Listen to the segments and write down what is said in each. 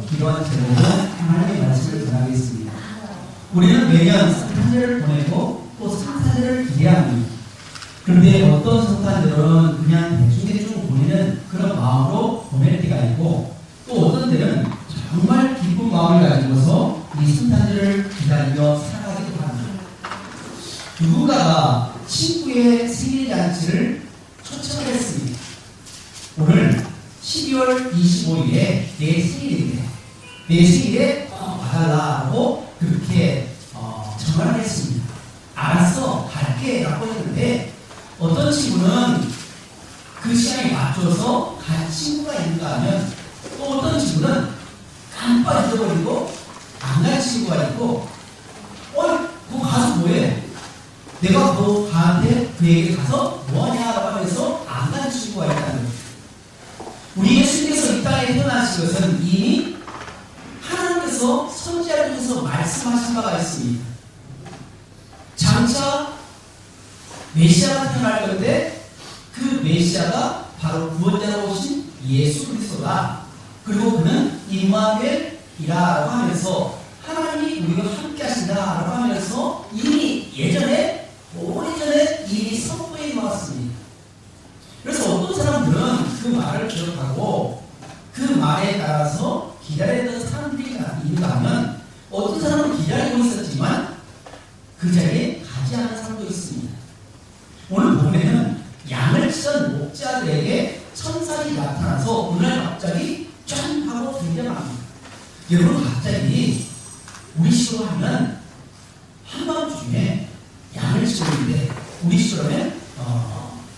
기도한 제목은 하나님의 말씀을 전하겠습니다. 우리는 매년 성탄절을 보내고 또 성탄절을 기대합니다. 그런데 어떤 성탄절은 그냥 대충 보내는 그런 마음으로 보낼 때가 있고, 또 어떤 때는 정말 기쁜 마음을 가지고서 이 성탄절을 기다리며 살아가기도 합니다. 누군가가 친구의 생일잔치를 초청을 했습니다. 오늘 12월 25일에 내 생일인데 내 생일에 꼭 와달라고 그렇게 전화를 했습니다. 알았어, 갈게 라고 했는데, 어떤 친구는 그 시간에 맞춰서 갈 친구가 있는가 하면, 또 어떤 친구는 깜빡 잊어버리고 안 갈 친구가 있고, 그거 가서 뭐해? 내가 가한테 그에게 가서 뭐하냐라고 하면서 안 가는 친구가 있다는 거예요. 우리 예수님께서 이 땅에 태어나신 것은 이미 하나님께서 선지자를 통해서 말씀하신 바가 있습니다. 장차 메시아가 태어날 건데, 그 메시아가 바로 구원자로 오신 예수 그리스도다. 그리고 그는 임마누엘이라고 하면서 하나님이 우리와 함께 하신다라고 하면서 이미 예전에, 오래전에 이미 선포해 놓았습니다. 그래서 어떤 사람들은 그 말을 기억하고 그 말에 따라서 기다리던 사람들이 있는가 하면, 어떤 사람은 기다리고 있었지만 그 자리에 가지 않은 사람도 있습니다. 오늘 보면은 양을 치던 목자들에게 천사가 나타나서 그날 갑자기 짠 하고 등장합니다. 여러분, 갑자기 우리 시로 하면 한밤중에 양을 치고 있는데, 우리 시로면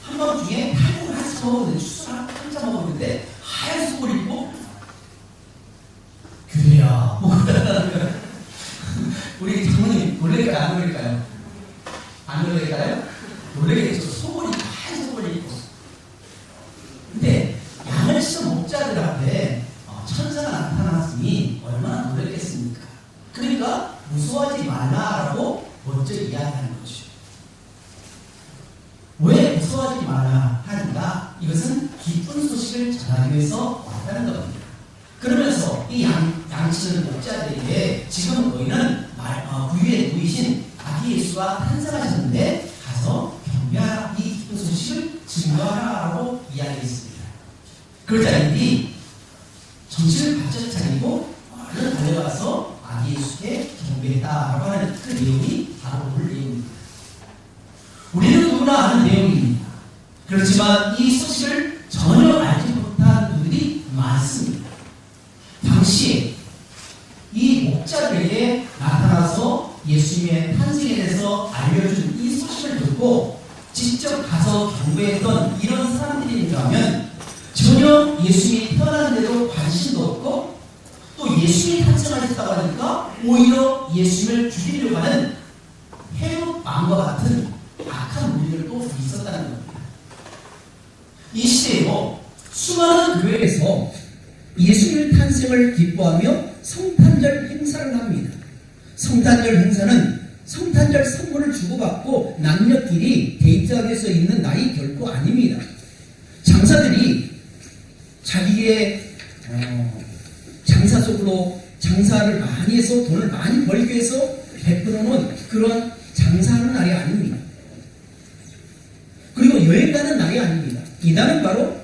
한밤중에 탈곡을 한참 먹었는데, 추수를 한참 먹었는데 하얀 속을 입고 교회야 우리 장모님 놀랄까요? 안 놀랄까요? 안 놀랄까요? 놀라겠죠. 속을 입고, 하얀 속을 입고. 근데 양을 치던 목자들 앞에 천사가 나타났으니 얼마나 놀랐겠습니까? 그러니까 무서워하지 말라라고 먼저 이야기하는 거죠. 왜 무서워하지 말라 하는가? 이것은 기쁜 소식을 전하기 위해서 왔다는 겁니다. 그러면서 이 양치는 목자들에게 지금 너희는 구유에 누이신 아기 예수가 탄생하셨는데 가서 경배하라, 이 기쁜 소식을 증거하라라고 이야기했습니다. 그러자 이들이 정신을 바짝 차리고 얼른 달려가서 아기 예수께 경배했다라고 하는 그 내용이 바로 오늘 내용입니다. 우리는 누구나 아는 내용입니다. 그렇지만 이 소식을 전혀 알지 못한 분들이 많습니다. 당시에 이 목자들에게 나타나서 예수님의 탄생에 대해서 알려준 이 소식을 듣고 직접 가서 경배했던 이런 사람들인가 하면, 전혀 예수님이 태어났는데도 관심도 없고, 또 예수님이 탄생하셨다고 하니까 오히려 예수님을 죽이려고 하는 헤롯 왕과 같은 악한 무리들도 있었다는 겁니다. 이 시대에도 수많은 교회에서 예수님 탄생을 기뻐하며 성탄절 행사를 합니다. 성탄절 행사는 성탄절 선물을 주고받고 남녀끼리 데이트하기 위해서 있는 날이 결코 아닙니다. 장사들이 자기의 장사 속으로 장사를 많이 해서 돈을 많이 벌기 위해서 베풀어 놓은 그런 장사하는 날이 아닙니다. 그리고 여행 가는 날이 아닙니다. 이 날은 바로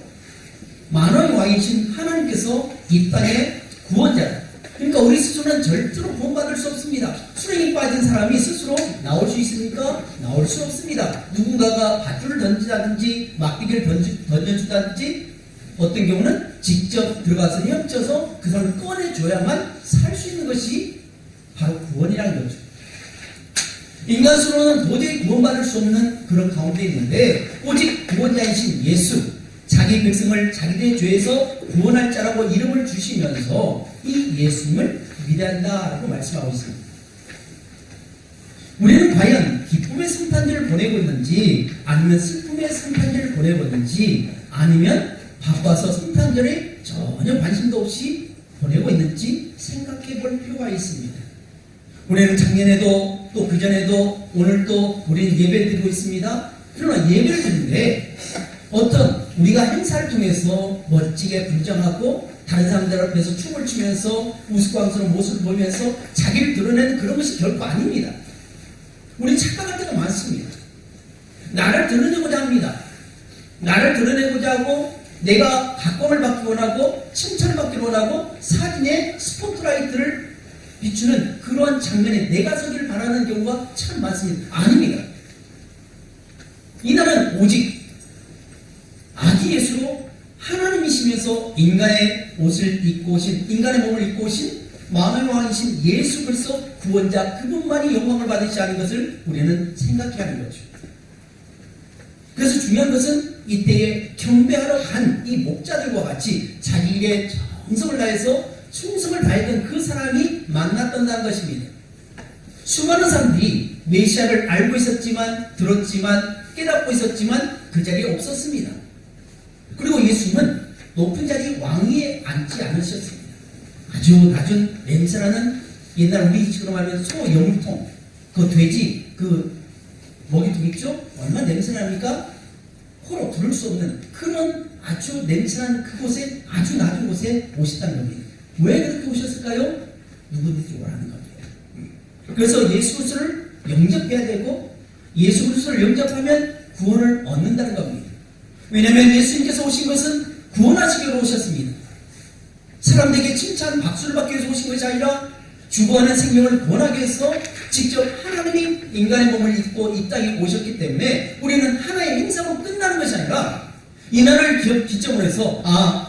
만왕의 왕이신 하나님께서 이 땅의 구원자, 그러니까 우리 스스로는 절대로 구원받을 수 없습니다. 수렁에 빠진 사람이 스스로 나올 수 있습니까? 나올 수 없습니다. 누군가가 밧줄을 던지다든지 막대기를 던져주다든지, 어떤 경우는 직접 들어가서 헤엄쳐서 그 사람을 꺼내줘야만 살 수 있는 것이 바로 구원이라는 거죠. 인간으로는 도저히 구원받을 수 없는 그런 가운데 있는데, 오직 구원자이신 예수, 자기 백성을 자기들의 죄에서 구원할 자라고 이름을 주시면서 이 예수님을 믿는다라고 말씀하고 있습니다. 우리는 과연 기쁨의 성탄절을 보내고 있는지, 아니면 슬픔의 성탄절을 보내고 있는지, 아니면 바빠서 성탄절에 전혀 관심도 없이 보내고 있는지 생각해 볼 필요가 있습니다. 우리는 작년에도 또 그전에도 오늘도 우리는 예배를 드리고 있습니다. 그러나 예배를 드리는데 어떤 우리가 행사를 통해서 멋지게 분장하고 다른 사람들 앞에서 춤을 추면서 우스꽝스러운 모습을 보이면서 자기를 드러내는 그런 것이 결코 아닙니다. 우리 착각할 때가 많습니다. 나를 드러내고자 합니다. 나를 드러내고자 하고 내가 각광을 받기 원하고 칭찬을 받기 원하고 사진에 스포트라이트를 비추는 그러한 장면에 내가 서기를 바라는 경우가 참 많습니다. 아닙니다. 이날은 오직 아기 예수로 하나님이시면서 인간의 옷을 입고 오신, 인간의 몸을 입고 오신 마음의 왕이신 예수 그리스도 구원자 그분만이 영광을 받으시 하는 것을 우리는 생각해야 하는 거죠. 그래서 중요한 것은 이때에 경배하러 간 이 목자들과 같이 자기에게 정성을 다해서 충성을 다했던 그 사람이 만났던다는 것입니다. 수많은 사람들이 메시아를 알고 있었지만, 들었지만, 깨닫고 있었지만 그 자리에 없었습니다. 그리고 예수님은 높은 자리 왕위에 앉지 않으셨습니다. 아주 낮은 냄새나는, 옛날 우리 지금 하면 소 영통, 그 돼지 그 먹이통 있죠? 얼마나 냄새납니까? 코로 부를 수 없는 그런 아주 냄새나는 그곳에, 아주 낮은 곳에 오셨다는 겁니다. 왜 그렇게 오셨을까요? 누구든지 원하는 겁니다. 그래서 예수 그리스도를 영접해야 되고 예수 그리스도를 영접하면 구원을 얻는다는 겁니다. 왜냐하면 예수님께서 오신 것은 구원하시기 위해서 오셨습니다. 사람들에게 칭찬, 박수를 받기 위해서 오신 것이 아니라 죽어가는 생명을 구원하기 위해서 직접 하나님이 인간의 몸을 입고 이 땅에 오셨기 때문에 우리는 하나의 행사로 끝나는 것이 아니라 이날을 기점으로 해서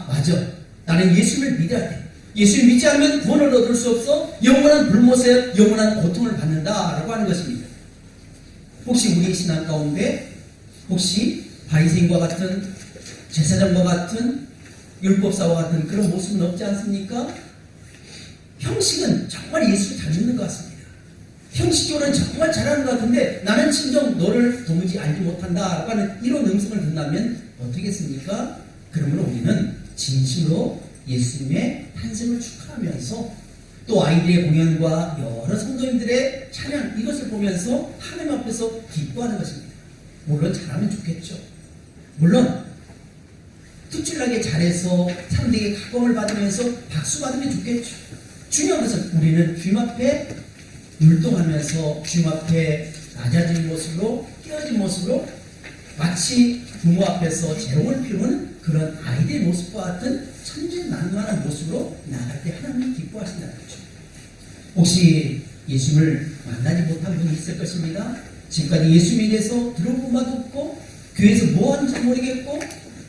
맞아, 나는 예수를 믿어야 돼. 예수를 믿지 않으면 구원을 얻을 수 없어 영원한 불못에 영원한 고통을 받는다라고 하는 것입니다. 혹시 우리의 신앙 가운데 혹시 바리새인과 같은, 제사장과 같은, 율법사와 같은 그런 모습은 없지 않습니까? 형식은 정말 예수를 잘 믿는 것 같습니다. 형식적으로는 정말 잘하는 것 같은데 나는 진정 너를 도무지 알지 못한다라고 하는 이런 음성을 듣는다면 어떻겠습니까? 그러므로 우리는 진심으로 예수님의 탄생을 축하하면서 또 아이들의 공연과 여러 성도님들의 찬양, 이것을 보면서 하나님 앞에서 기뻐하는 것입니다. 물론 잘하면 좋겠죠. 물론 특출나게 잘해서 사람들에게 각광을 받으면서 박수 받으면 좋겠죠. 중요한 것은 우리는 주님 앞에 율동하면서 주님 앞에 낮아진 모습으로, 깨어진 모습으로 마치 부모 앞에서 재롱을 피우는 그런 아이들의 모습과 같은 천진난만한 모습으로 나갈 때 하나님이 기뻐하신다는 거죠. 혹시 예수님을 만나지 못한 분이 있을 것입니다. 지금까지 예수님에 대해서 들어본 바도 없고 교회에서 뭐 하는지 모르겠고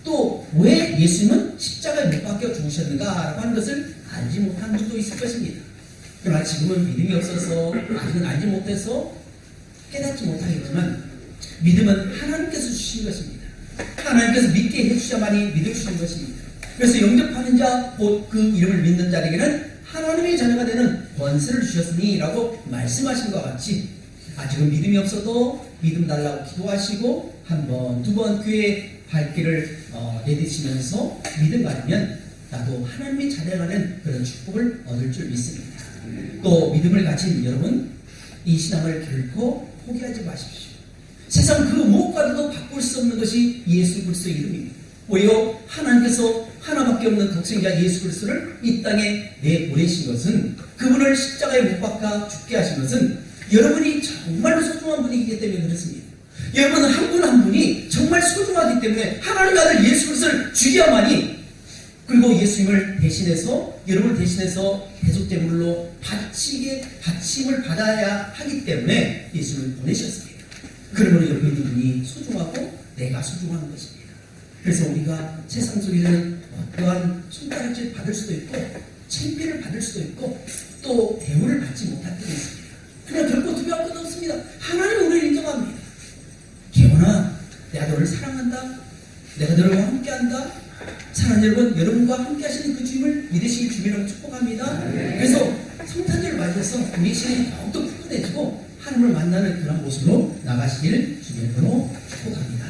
또 왜 예수님은 십자가에 못 박혀 죽으셨는가 하는 것을 알지 못한 분도 있을 것입니다. 그러나 지금은 믿음이 없어서 아직은 알지 못해서 깨닫지 못하겠지만 믿음은 하나님께서 주신 것입니다. 하나님께서 믿게 해주셔야만이 믿어 주신 것입니다. 그래서 영접하는 자, 곧 그 이름을 믿는 자에게는 하나님의 자녀가 되는 권세를 주셨으니 라고 말씀하신 것 같이 아직은 믿음이 없어도 믿음 달라고 기도하시고 한 번, 두 번 교회에 발길을 내딛으시면서 믿음 가지면 나도 하나님의 자녀라는 그런 축복을 얻을 줄 믿습니다. 또 믿음을 가진 여러분, 이 신앙을 결코 포기하지 마십시오. 세상 그 무엇과도 바꿀 수 없는 것이 예수 그리스도의 이름입니다. 오히려 하나님께서 하나밖에 없는 독생자 예수 그리스도를 이 땅에 내보내신 것은, 그분을 십자가에 못 박아 죽게 하신 것은 여러분이 정말로 소중한 분이기 때문에 그렇습니다. 여러분은 한 분 한 분이 정말 소중하기 때문에 하나님의 아들 예수 그리스도를 죽여야만이, 그리고 예수님을 대신해서, 여러분을 대신해서 대속제물로 바침을 받아야 하기 때문에 예수님을 보내셨습니다. 그러므로 여러분이 소중하고 내가 소중한 것입니다. 그래서 우리가 세상 속에는 어떠한 손가락질 받을 수도 있고 창피를 받을 수도 있고 또 대우를 받지 못할 때도 있습니다. 그러나 결코 두려울 것도 없습니다. 하나님은 우리를 인정합니다. 기원아, 내가 너를 사랑한다. 내가 너를 함께한다. 사랑하는 여러분과 함께 하시는 그 주님을 믿으시기 주님으로 축복합니다. 그래서 성탄절을 맞이해서 우리 신앙이 더욱더 푸근해지고 하나님을 만나는 그런 모습으로 나가시길 주님으로 축복합니다.